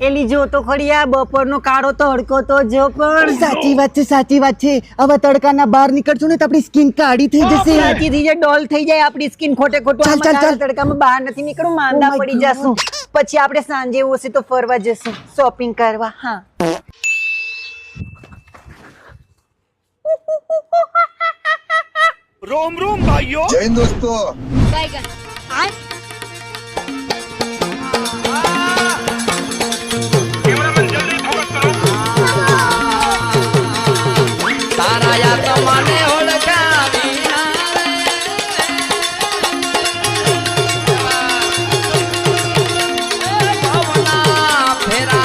એલી જો તો ખરી આ બપોરનો કાળો તડકો તો જો પણ સાચી વાત છે હવે તડકાના બહાર નીકળશું ને તો આપણી સ્કિન કાળી થઈ જશે. સાચી થઈ જાય, ડોલ થઈ જાય આપણી સ્કિન. ખોટે ખોટું ચાલ, ચાલ, ચાલ. તડકામાં બહાર નથી નીકળવું, માંદા Oh my પડી God. જશું. પછી આપણે સાંજે એવું હશે તો ફરવા જશું, શોપિંગ કરવા. હા, रोम रोम भाइयों। जय हिंद दोस्तों। तारा या तमाने ओळखा विना रे भावना फेरा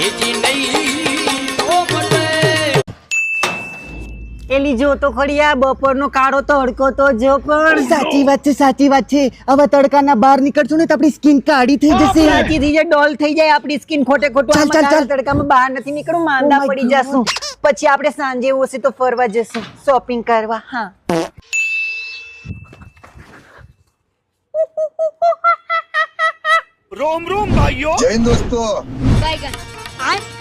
एजी नहीं ओ बटे. એલી જો તો ખરી આ બપોરનો કાળો તડકો તો જો પણ સાચી વાત છે હવે તડકાના બહાર નીકળશું ને તો આપણી સ્કિન કાળી થઈ જશે. સાચી થઈ જાય, ડોલ થઈ જાય આપણી સ્કિન. ખોટે ખોટું ચાલ, ચાલ, ચાલ. તડકામાં બહાર નથી નીકળવું, માંદા Oh my પડી God. જશું. પછી આપણે સાંજે એવું હશે તો ફરવા જશું, શોપિંગ કરવા. હા, रोम रोम भाइयों। जय हिंद दोस्तों। Bye, guys.